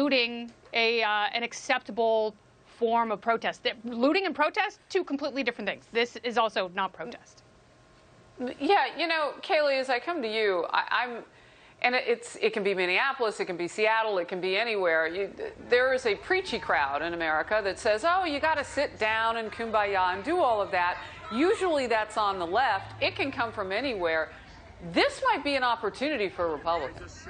looting an acceptable form of protest? Looting and protest, two completely different things. This is also not protest. Yeah, you know, Kayleigh, as I come to you, and it can be Minneapolis, it can be Seattle, it can be anywhere. There is a preachy crowd in America that says, oh, you got to sit down and kumbaya and do all of that. Usually that's on the left. It can come from anywhere. This might be an opportunity for Republicans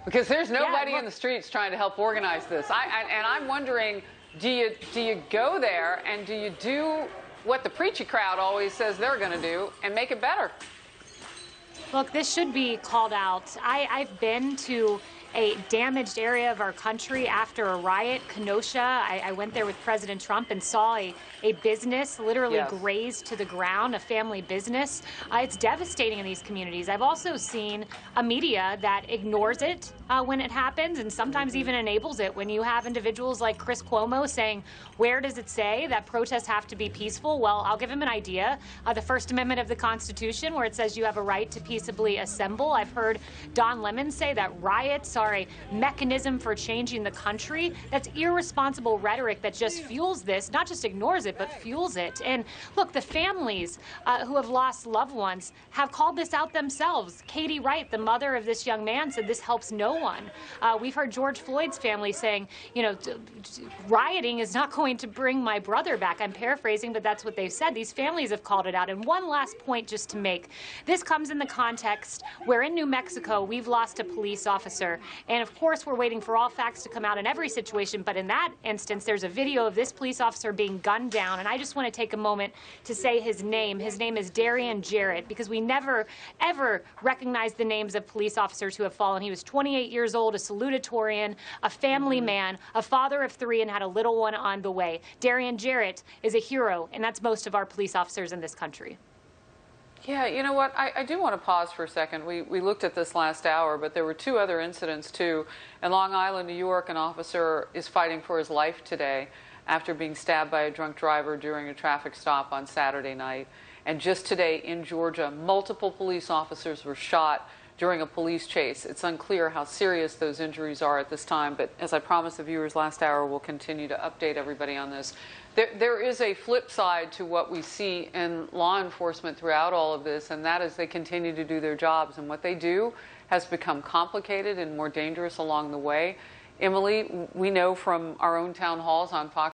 because there's nobody in the streets trying to help organize this. And I'm wondering, do you go there and do you do what the preachy crowd always says they're going to do and make it better? Look, this should be called out. I've been to a damaged area of our country after a riot, Kenosha. I went there with President Trump and saw a business literally grazed to the ground, a family business. It's devastating in these communities. I've also seen a media that ignores it when it happens and sometimes even enables it. When you have individuals like Chris Cuomo saying, where does it say that protests have to be peaceful? Well, I'll give him an idea. The First Amendment of the Constitution, where it says you have a right to peaceably assemble. I've heard Don Lemon say that riots are a mechanism for changing the country. That's irresponsible rhetoric that just fuels this, not just ignores it, but fuels it. And look, the families who have lost loved ones have called this out themselves. Katie Wright, the mother of this young man, said this helps no one. We've heard George Floyd's family saying, you know, rioting is not going to bring my brother back. I'm paraphrasing, but that's what they've said. These families have called it out. And one last point just to make. This comes in the context where in New Mexico, we've lost a police officer. And of course, we're waiting for all facts to come out in every situation. But in that instance, there's a video of this police officer being gunned down. And I just want to take a moment to say his name. His name is Darian Jarrett, because we never, ever recognize the names of police officers who have fallen. He was 28 years old, a salutatorian, a family man, a father of 3, and had a little one on the way. Darian Jarrett is a hero, and that's most of our police officers in this country. Yeah, you know what? I do want to pause for a second. We looked at this last hour, but there were 2 other incidents, too. In Long Island, New York, an officer is fighting for his life today after being stabbed by a drunk driver during a traffic stop on Saturday night. And just today in Georgia, multiple police officers were shot during a police chase. It's unclear how serious those injuries are at this time, but as I promised the viewers last hour, we'll continue to update everybody on this. There is a flip side to what we see in law enforcement throughout all of this, and that is they continue to do their jobs, and what they do has become complicated and more dangerous along the way. Emily, we know from our own town halls on Fox